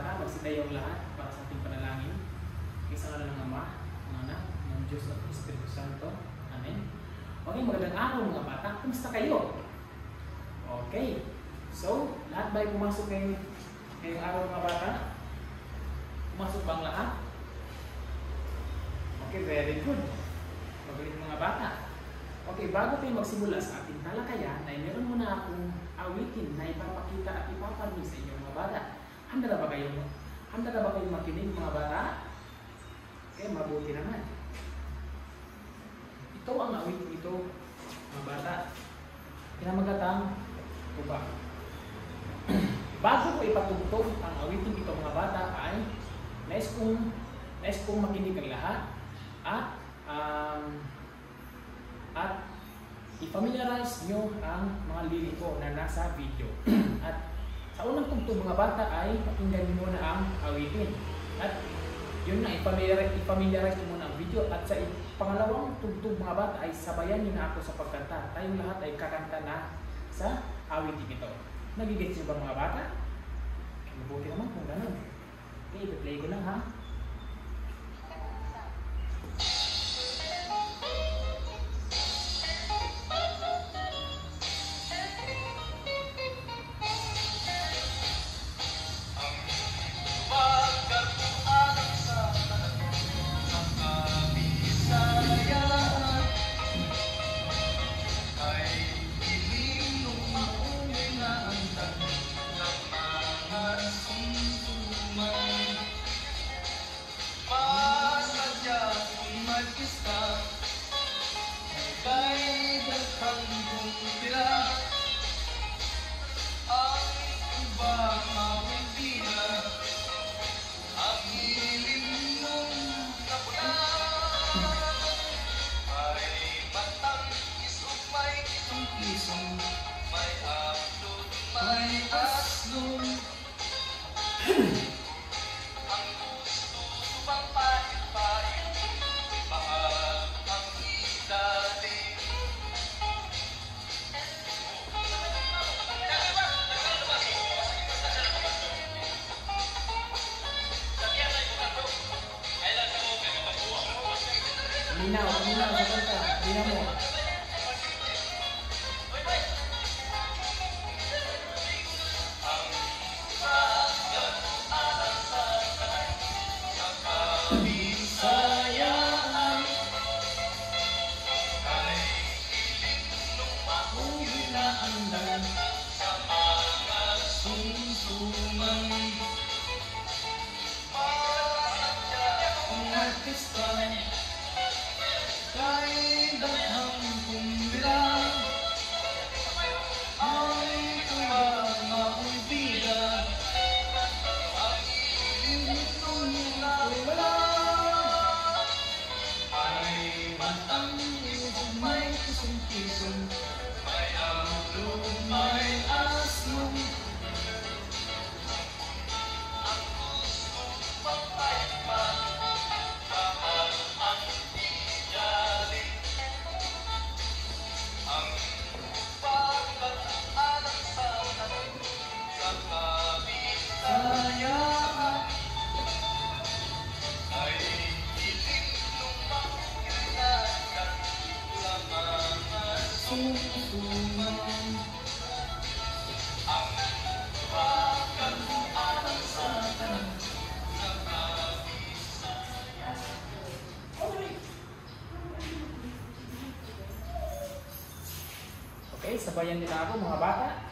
bata, magsidayaw lahat para sa ating panalangin. Isa nga ng Ama, ng Anak, ng Diyos at Espiritu Santo. Amen. Okay, magandang araw mga bata. Kumusta kayo? Okay. So, lahat ba ay pumasok ngayong araw mga bata? Pumasok ba ang lahat? Okay, very good. Magaling mga bata. Okay, bago tayo magsimula sa ating talakayan, ay meron muna akong awitin na ipapakita at ipaparinig sa inyo mga bata. Handa na ba kayo? Handa na ba kayo makinig mga bata? Okay, mabuti naman. Ito ang awitin ito mga bata. Kinamagatang tuba. Bago ko ipatugtog ang awitin ito mga bata ay nais kong makinig ang lahat at i-familiarize nyo ang mga liriko na nasa video. At sa unang tugtog mga bata ay pakinggan nyo muna ang awitin. At yun na, i-familiarize nyo muna ang video. At sa pangalawang tugtog mga bata ay sabayan nyo na ako sa pagkanta. Tayong lahat ay kakanta na sa awitin ito. Nagigets nyo ba mga bata? Mabuti naman kung gano'n. Okay, i-play ko lang ha. Linaw sa kanta. Linaw mo. Okay, sabayan din ako mga bata.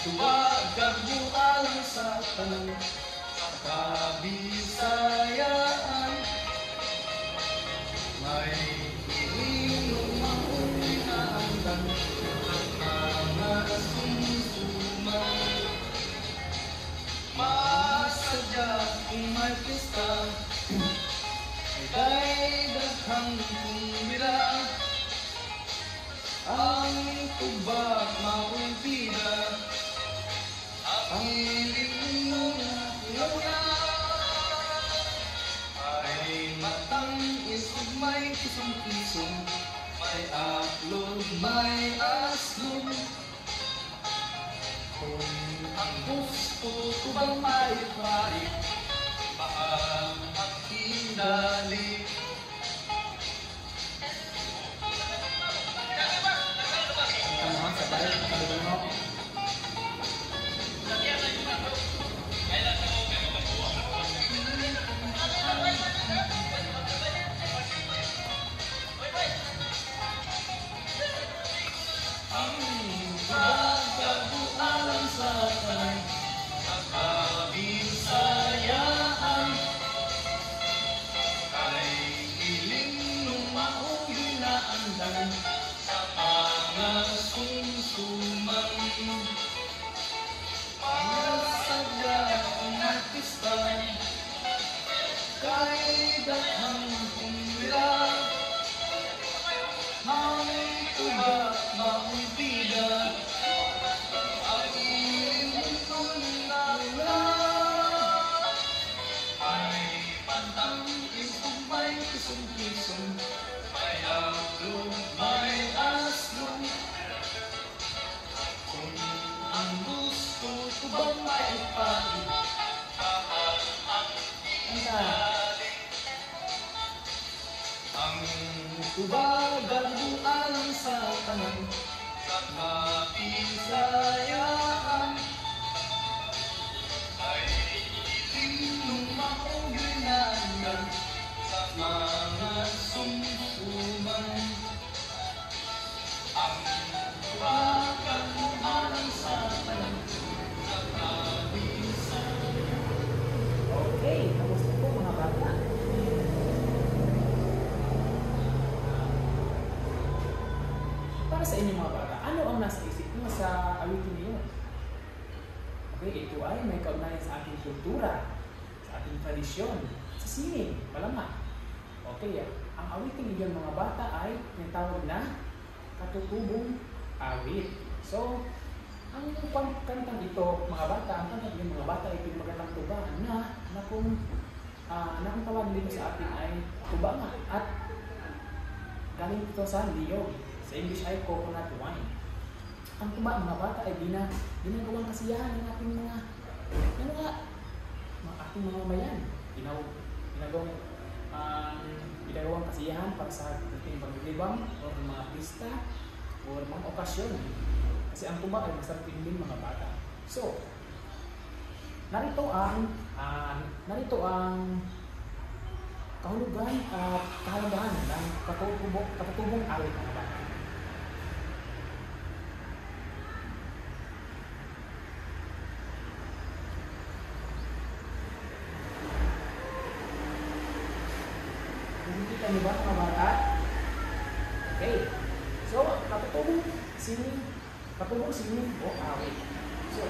Tuwagan mo alang sa tanong sa kabisayaan. May ilinong mahuli na hanggang ang mga sumsuman. Masadya kung may pista, ay daghang kumbira. ang tubag maulpida, ang lilinong luna, ay matangis may kisong-kisong, may aklog, may aslong. Kung ang gusto ko bang maipait, mahal ang hindali. Ano sa bahay, kalulunok. Ang pagkabualan sa kanay, sa kabisayaan, ay iling nung maong ginaandan sa mga sumsuman. Masadya ang artista, kay daghang kumila, ang tubag maulpida, ang lintong na ay patangis kung may kisong-kisong, may aklog, may aslong. Kung ang gusto ko bang maipait, mahal ang hindali. Ang tubag ang bualang sa tanan, sa kabisayaan, ay iling nung maong ginandan sa mga sumsuman. Ang tubag ang bualang sa tanan, sa kabisayaan. Okay, kamusta po mga bata? Para sa inyo mga bata, ano ang nasa isip nyo sa awitin niyo? Okay, ito ay may kaugnayan sa ating kultura, sa ating tradisyon, sa sining, malamang. Okay, ang awitin niyo mga bata ay tinatawag na katutubong awit. So, ang kantang ito mga bata, ang kantang ito mga bata ay pinagmagatang tuba na kung tawag dito sa atin ay tuba nga at galing ito sa liyog. Sa English ay coconut wine. Ang tuba mga bata ay ginagawang kasiyahan ng ating mga ating mga bayan. Ginagawang kasiyahan para sa ating paglilibang o mga pista o mga okasyon. Kasi ang tuba ay masarap din mga bata. So, narito ang kahulugan at kahalagahan ng katutubong awit mga bata. Nakikita niyo ba mga bata? Okay. So, katutubong sining o awit. So,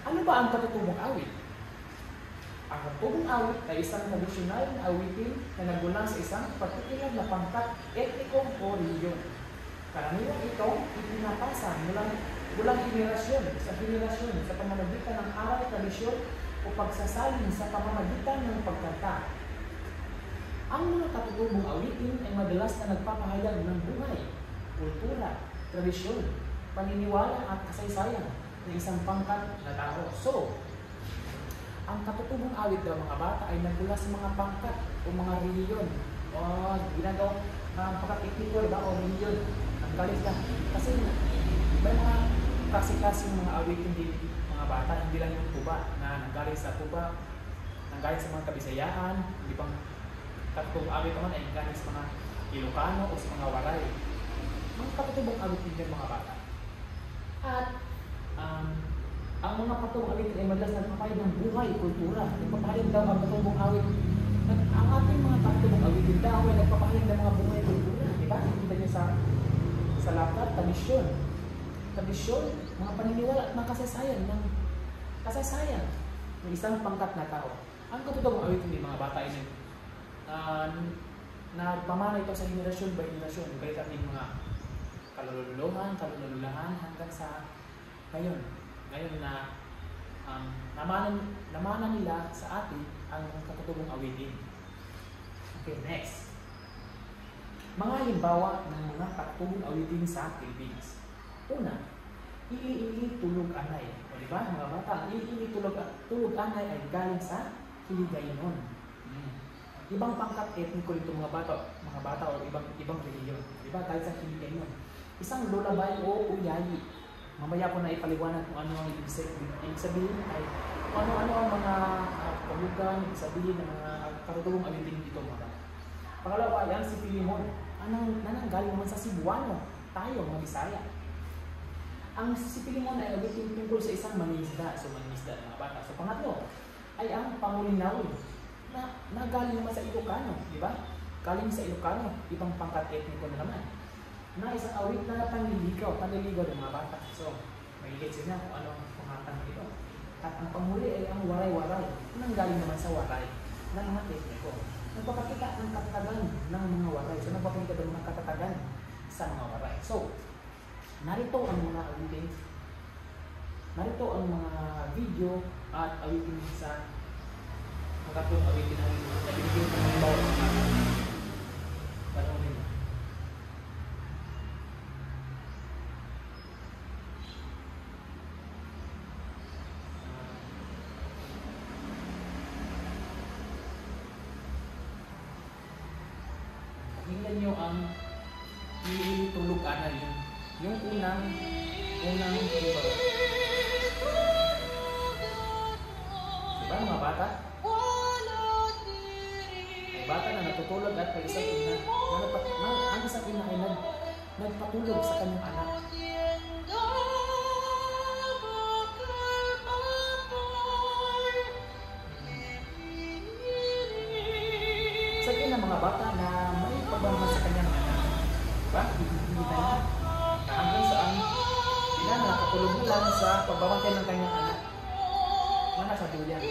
ano ba ang katutubong awit? Ang katutubong awit ay isang tradisyonal na awitin na nagulang sa isang partikular na pangkat etniko o reliyon. Karaniwan ito ipinapasa mula henerasyon sa pamamagitan ng aral, tradisyon o pagsasalin sa pamamagitan ng pagkanta. Ang mga katutubong awitin ay madalas na nagpapahayag ng buhay, kultura, tradisyon, paniniwala at kasaysayan ng isang pangkat na tao. So, ang katutubong awit daw mga bata ay nagmula sa mga pangkat o mga reliyon o ginagawa ng pangkat etniko o reliyon. Ang galing lang. Kasi may mga kasi-kasing mga awitin din mga bata, hindi lang yung tuba na nanggaling sa tuba, nanggaling sa mga kabisayaan, hindi pang katutubong awit naman ay nanggaling sa mga Ilocano o sa mga Waray. Mga katutubong awit din mga bata. At ang mga katutubong awit ay madalas nagpapahayag ng buhay, kultura. Nagpapahayag daw ang katutubong awit. Ang ating mga katutubong awit din daw ay nagpapahayag ng mga buhay, kultura. Diba? Kita niyo sa lakat, tradisyon, mga paniniwala at mga kasaysayan ng isang pangkat na tao. Ang katutubong awit hindi mga bata ay nagpamana ito sa henerasyon by henerasyon. Kaya ating mga kalululahan hanggang sa ngayon. Ngayon na namanan nila sa atin ang katutubong awitin. Okay, next. Mga halimbawa ng mga katutubong awitin sa Philippines. Una, ili-ili tulog anay. O diba mga bata, ang ili-ili tulog anay ay galing sa Hiligaynon. Ibang pangkat etniko nito mga bata o ibang reliyon. Diba? Dahil sa Hiligaynon. Isang lullaby o uyayi. Mamaya ko na ipaliwanag kung ano ang ibig sabihin ay kung ano ang mga paglugan, ibig sabihin ng mga katutubong awitin dito mga bata. Pangalawa ay ang si Filimon. Nananggaling naman sa Cebuano. Tayo, mga Bisaya. Ang si Filimon ay awitin tungkol sa isang mangingisda. So mangingisda mga bata. So pangatlo ay ang Pangulinawi na nagaling naman sa Ilocano, di ba? Galing sa Ilocano, ibang pangkat etniko na naman. Na isang awit na panliligaw ng mga bata. So, may gets na kung ano ang pangatang ito. At ang panghuli ay ang waray-waray, nanggaling naman sa waray ng mga etniko. Nagpapakita ng katatagan ng mga waray. So, nagpapakita ng mga katatagan sa mga waray. So, narito ang mga awitin. Narito ang mga video at awitin sa katutubong awitin na binigyan ng mga bawat mga panahon nila. Tingnan nyo ang tulog anay. Yung unang diba mga bata? May bata na natutulog at may isang ina. Ang isang ina ay nagpatulog sa kanyang anak. Sa ina mga bata na may pagmamahal sa kanyang anak. Diba? Hindi tayo. Hanggang saan ina nakatulog mo lang sa pagbabantay ng kanyang anak. Mana sa duyan.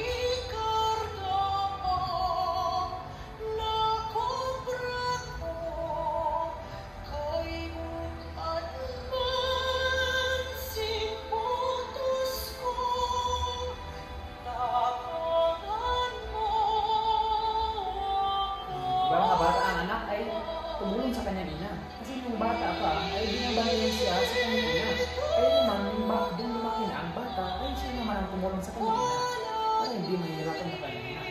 Tumulong sa kanyang ina. Kasi yung bata pa ay binabantayan siya sa kanyang ina. Kaya naman, yung lumaki na ang bata ay siya naman ang tumulong sa kanyang ina. Para hindi mahirapan na kanyang ina.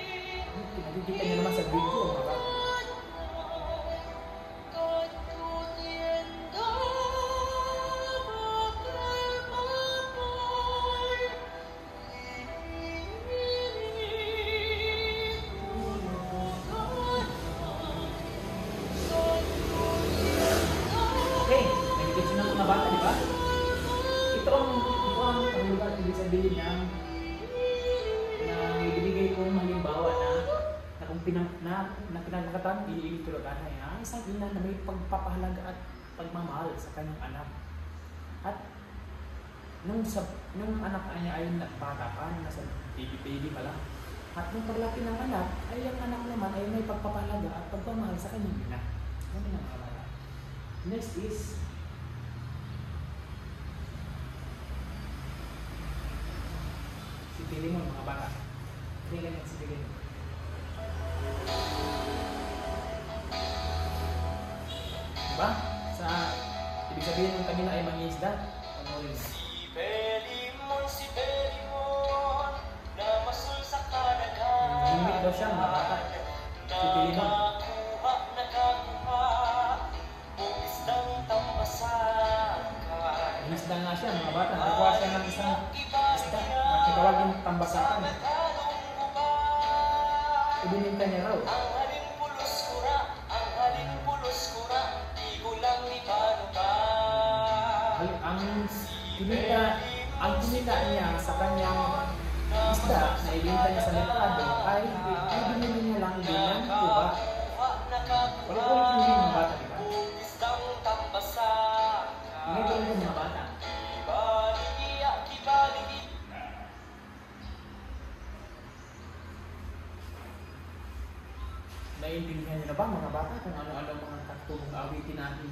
Nakikita niyo naman sa video, mga bata. Sabihin na ibigay ko halimbawa na kung pinagkakatan, iilig tulog anay. Isang ina na may pagpapahalaga at pagmamahal sa kanyang anak. At nung anak niya ay bata pa, nasa baby pa lang. At nung paglaki ng anak, ay ang anak naman ay may pagpapahalaga at pagmamahal sa kanyang ina. Ano yung mga next is Filimon, mga bata. Tingnan niyo si Filimon. Diba? Ibig sabihin ng kanina ay mangingisda. Si Filimon, na masul sa kadagan. Himik daw siya, mga bata. Si Filimon. Nakakuha, isdang tambasan. Isda nga siya, mga bata. Nakakuha siya ng isang isda. Nakitawagin tambasakan. Ibininta niya raw. Ang halin pulos kura, di ko lang ni panuka. Ang kinita niya sa kanyang isda na ibinta niya sa merkado ay ibinili niya lang bilang kuba. Wala hindi mga bata, diba? Hindi ko lang mga bata. naiintindihan niyo na ba mga bata kung ano-ano mga katutubong awitin na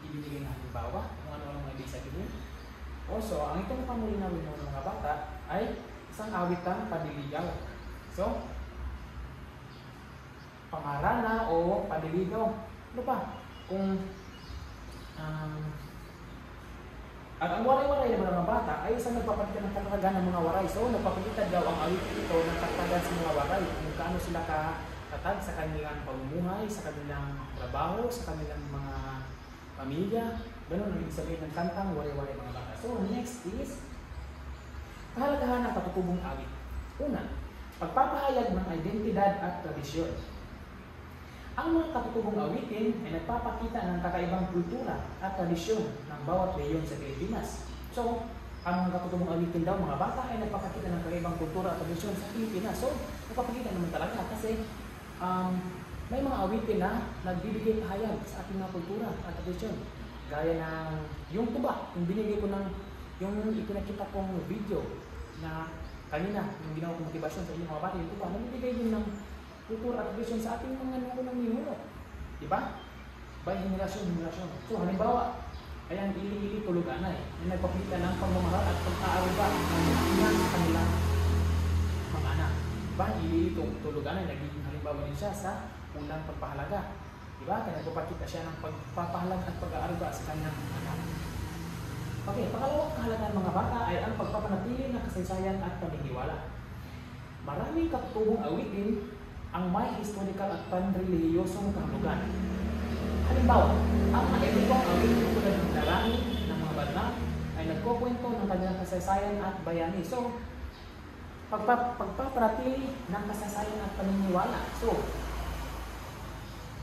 ibinigay na halimbawa? Kung ano-ano mga ibig sabihin? Also, ang itong pamulinawin ng mga bata ay isang awitang padiligaw. So, pangarana o padiligaw. Ano ba? Kung at ang waray-waray naman ng mga bata ay isang nagpapakita ng katatagan ng mga waray. So, nagpapakita daw ang awitin ito ng katatagan sa mga waray. Kung kaano sila katatag sa kanilang pamumuhay, sa kanilang trabaho, sa kanilang mga pamilya. Ganun ang ibig sabihin ng kantang waray-waray mga bata. So, next is kahalagahan ng katutubong awit. Una, pagpapahayag ng identidad at tradisyon. Ang mga katutubong awitin ay nagpapakita ng kakaibang kultura at tradisyon ng bawat rehiyon sa Pilipinas. So, ang mga katutubong awitin daw mga bata ay nagpapakita ng kakaibang kultura at tradisyon sa Pilipinas. So, nagpapakita naman talaga kasi may mga awitin na nagbibigay pahayag sa ating mga kultura at tradisyon. Gaya ng yung tuba, yung binigay ko ng yung ipinakita kong video na kanina, yung ginawa kong motivasyon sa inyong mga bata, yung tuba, nagbibigay din ng kultura at tradisyon sa ating mga nunang ninuno. Diba? By henerasyon. So, halimbawa, ayan, ili-ili tuluganay na nagpapakita ng pagmamahal at pag-aaruga ng kanilang mga anak. Diba? Ili-ili tuluganay, nagiging halimbawa din siya sa unang pagpahalaga. Diba? Kaya nagpapakita siya ng pagpapahalaga at pag-aaruga sa kanyang anak. Okay, pangalawang kahalagaan ng mga bata ay ang pagpapanatili ng kasaysayan at paniniwala. Maraming katutubong awitin ang may historical at panrelihiyosong kahulugan. Halimbawa, ang mga epikong awitin tulad ng dalangin ng mga banal ay nagkukwento ng kanilang kasaysayan at bayani. So, pagpapanatili ng kasaysayan at paniniwala. So,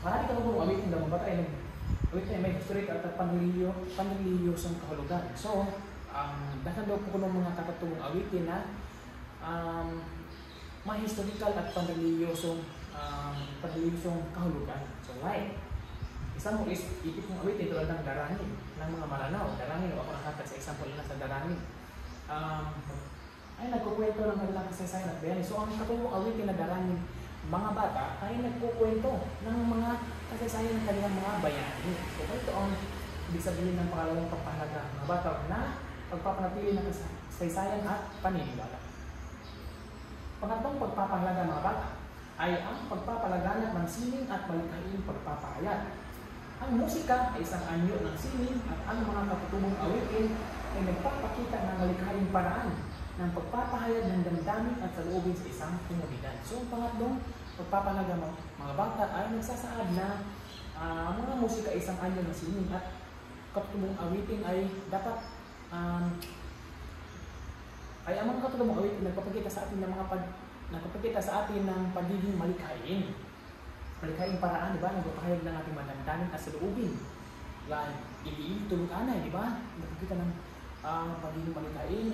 maraming katutubong awitin ng mga bata ay may historical at panrelihiyosong kahulugan. So, dahan daw po ko ng mga katutubong awitin na may historical at panrelihiyosong kahulugan. So, like, isang ipit mong awitin tulad ng darangin ng mga Maranao. Darangin o ako nakatag sa example na sa darangin. Ay nagkukwento ng kanilang kasaysayan at bayani. So, ang katutubong awitin na darangin mga bata ay nagkukwento ng mga kasaysayan ng kanilang mga bayani. So, ito ang ibig sabihin ng pangalawang pagpahalaga ng mga bata na pagpapanatili ng kasaysayan at paniniwala. Pangatlong pagpapahalaga mga bata ay ang pagpapalaganap ng sining at malikhaing pagpapahayag. Ang musika ay isang anyo ng sining at ang mga katutubong awitin ay nagpapakita ng malikhaing paraan ng pagpapahayag ng damdamin at saloobin sa isang komunidad. So, ang pangatlong pagpapahalaga mga bata ay nagsasaad na mga musika ay isang anyo ng sining at katutubong awitin ay dapat ay ang mga katutubong awitin nagpapakita sa atin ng nagpapakita sa atin ng pagiging malikhain. Malikhaing paraan, di ba? Nagpapahayag ng ating madamdamin at saloobin. Like, ili-ili tuluganay, di ba? Nagpapakita ng pagiging malikhain,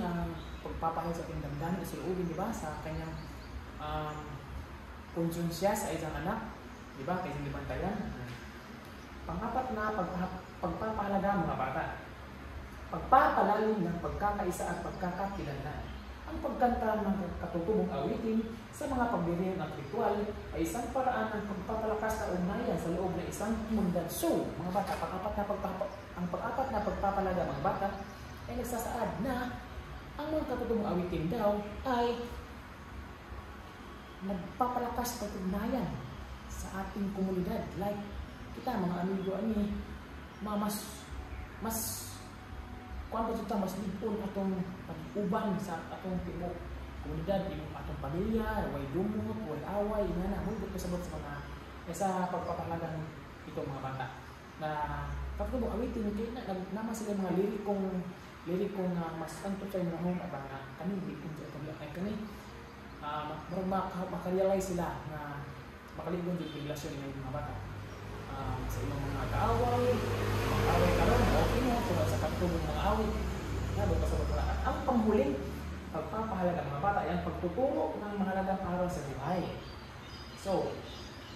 pagpapahayag sa ating damdamin at saloobin, di ba? Sa kanyang konsensya sa isang anak, di ba? Kaya hindi bantayan. Pang-apat na pagpapahalaga mga bata. Pagpapalalim ng pagkakaisa at pagkakakilanlan. Ang pagkanta ng katutubong awitin sa mga pagdiriwang at ritual ay isang paraan ng pagpapalakas na ugnayan sa loob ng isang komunidad. So, mga bata, ang pang-apat na pagpapalaga mga bata ay nagsasaad na ang mga katutubong awitin daw ay nagpapalakas ng ugnayan sa ating komunidad. Like, kita mga amigo ani, mas kung ano ito, mas lipon atong pag-uban sa atong tibok komunidad, atong pamilya, way dumot, way away, nga na, hulog pasabot sa mga sa pagpapahalagan ito mga bata. Na katutubong awitin, naman sila mga lirikong mas kanto sa mga hong abang kami, lirikong sa itong lakay kami. Makarealize sila na makaligon yung relasyon ng mga bata. Sa ilang mga kaaway karon, okay mo, sa katutubong mga awit, at ang panghuling pagpapahalaga ng mga bata ay ang pagtuturo ng mahalagang aral sa buhay. So,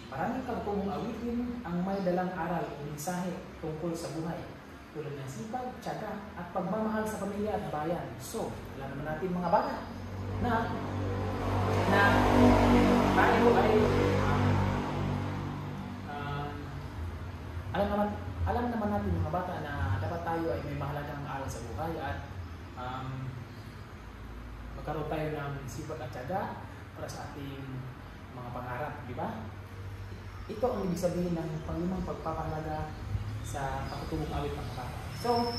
maraming katutubong awitin ang may dalang aral o mensahe tungkol sa buhay, tulad ng sipag, tiyaga, at pagmamahal sa pamilya at bayan. So, alam naman natin mga bata na tayo ay sipag at tiyaga para sa ating mga pangarap, di ba? Ito ang ibig sabihin ng panglimang pagpapahalaga sa katutubong awit ng bata. So,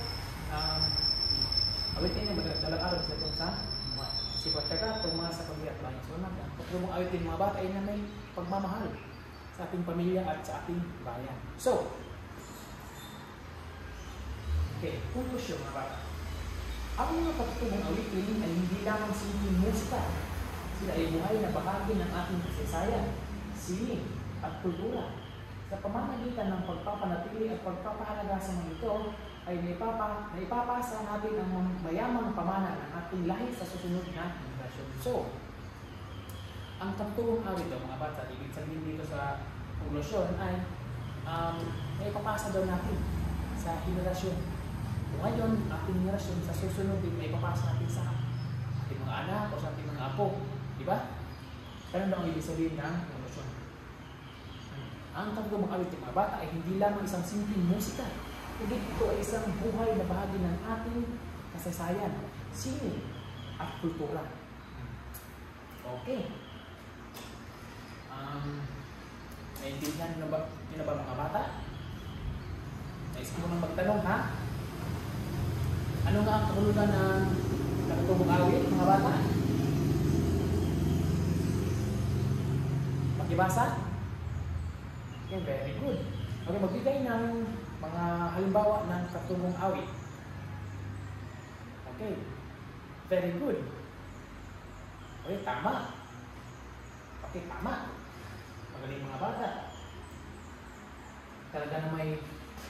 awitin niya magdala-araw sa ito sa sipag tiyaga, tuma sa pag-iat bayan. So, katutubong awitin ng mga bata ay na may pagmamahal sa ating pamilya at sa ating bayan. So, okay, conclusion mga bata. Ang mga katutubong awitin ay hindi lamang simpleng musika. Sila ay buhay na bahagi ng ating kasaysayan, sining, at kultura. Sa pamamagitan ng pagpapanatili at pagpapahalaga sa mga ito, ay naipapasa natin ang mayamang pamana ng ating lahi sa susunod na henerasyon. So, ang katutubong awit daw mga bata, ibig sabihin dito sa konklusyon ay naipapasa daw natin sa henerasyon. Ngayon, ating henerasyon sa susunod din ay papasa natin sa ating mga anak o sa ating mga apo. Di ba? Ganun daw ang ibig sabihin ng konklusyon. Ang katutubong awit ng mga bata ay hindi lamang isang simpleng musika. Kundi ito ay isang buhay na bahagi ng ating kasaysayan, sining, at kultura. Okay. Naintindihan nyo na ba mga bata? Nais ko nang magtanong ha? Ano nga ang kahulugan ng katutubong awit, mga bata? Makibasa? Okay, very good. Okay, magbigay ng mga halimbawa ng katutubong awit. Okay, very good. Okay, tama. Okay, tama. Magaling mga bata. Talaga na may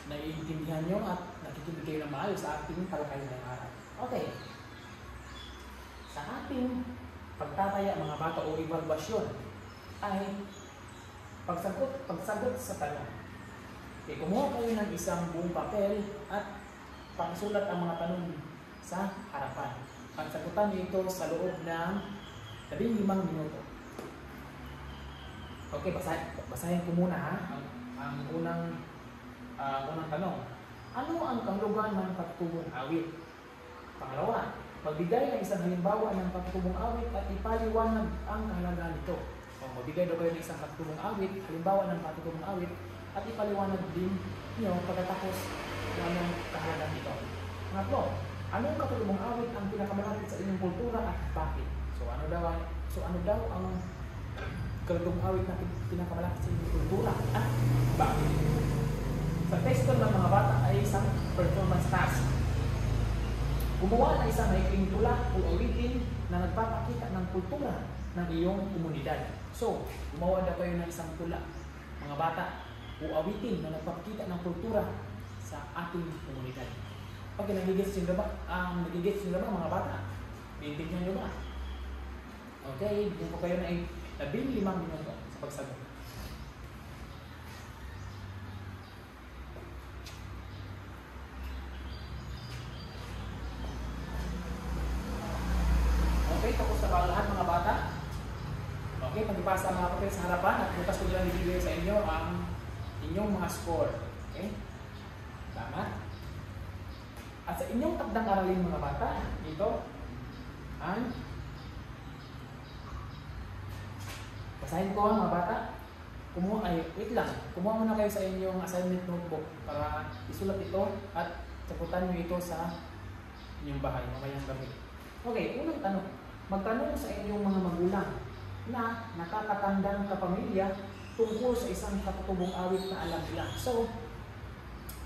naiintindihan nyo at nakikinig kayo na maayos sa ating talakayan ng araw. Okay. Sa ating pagtataya mga bata o evaluasyon ay pagsagot sa tanong. Okay, kumuha kayo ng isang buong papel at pakisulat ang mga tanong sa harapan. At sagutan niyo ito sa loob ng 15 minuto. Okay, basahin ko muna ha. Ang unang tanong. Ano ang kahulugan ng katutubong awit? Pangalawa, magbigay ng isang halimbawa ng katutubong awit at ipaliwanag ang kahalagaan nito. Magbigay daw kayo ng isang katutubong awit, halimbawa ng katutubong awit, at ipaliwanag din niyo pagkatapos kung anong kahalagaan nito. Pangatlo, anong katutubong awit ang pinakamalapit sa inyong kultura at bakit? So ano daw ang katutubong awit na pinakamalapit sa inyong kultura at bakit? Sa teksto ng mga bata ay isang performance task. Gumawa ng isang maikling tula o awitin na nagpapakita ng kultura ng iyong komunidad. So, gumawa na kayo ng isang tula, mga bata, o awitin na nagpapakita ng kultura sa ating komunidad. Pag nagigits nyo ba? Mga bata? Maintindihan nyo ba? Okay, bigyan ko kayo ng 15 minuto sa pagsagot. Okay, tapos na ba lahat mga bata? Okay, pag-ipasa ang mga papel sa harapan at bukas ko lang ibigay sa inyo ang inyong mga score. Okay? Tama? At sa inyong takdang aralin mga bata, ito ang basahin ko mga bata. Kumuha muna kayo sa inyong assignment notebook para isulat ito at sagutan nyo ito sa inyong bahay mamayang gabi. Okay, unang tanong. Magtanong sa inyong mga magulang na nakakatandang kapamilya tungkol sa isang katutubong awit na alam nila. So,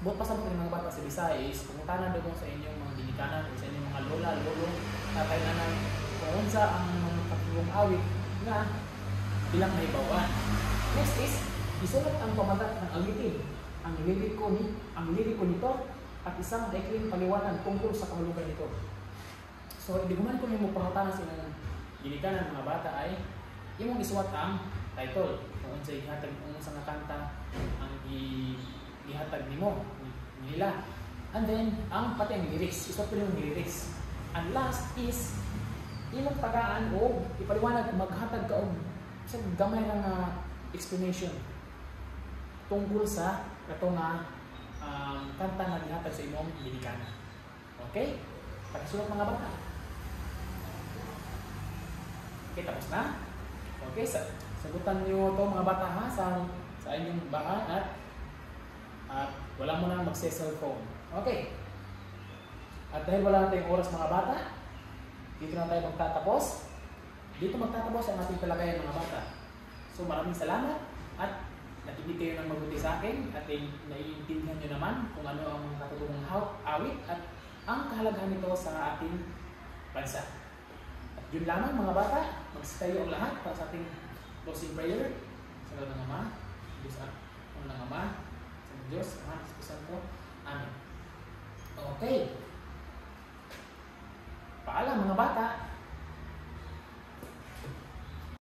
buot pa sa mga bata sa Visayas, pumutanan doon sa inyong mga dinikanan o sa inyong mga lola, lolo, tatay, nanay, kung unsa ang mga katutubong awit na ilang naibawan. Next is, isulat ang pamagat ng awitin, ang liriko nito, at isang maikling paliwanag tungkol sa kahulugan nito. So, hindi ko yung pangutanan sa inyong ginikanan mga bata ay imong isuwat ang title kung unsa ihatag unsa nga kanta ang ihatag nila. And then ang pati ang lyrics, isuwat yung lyrics. And last is imong tagaan o ipaliwanag maghatag ka og sa gamay nga explanation tungkol sa kato nga kanta nga gihatag sa imong ginikanan. Okay? Pagsulat mga bata. Okay, tapos na. Okay, sagutan niyo to mga bata ha sa inyong bahay at wala mo nang magse-cellphone. Okay. At dahil wala na tayong oras mga bata, dito na tayo magtatapos. Dito magtatapos ang ating talagayan mga bata. So maraming salamat at nakinig kayo ng mabuti sa akin at naiintindihan nyo naman kung ano ang natutulong awit at ang kahalagahan nito sa ating bansa. At yun lamang mga bata, magsasayo ang lahat para sa ating closing prayer. Sa ngalan ng Ama, Diyos at ng Ama, sa Diyos, Ama, Espiritu Santo. Amen. Okay. Paalam mga bata.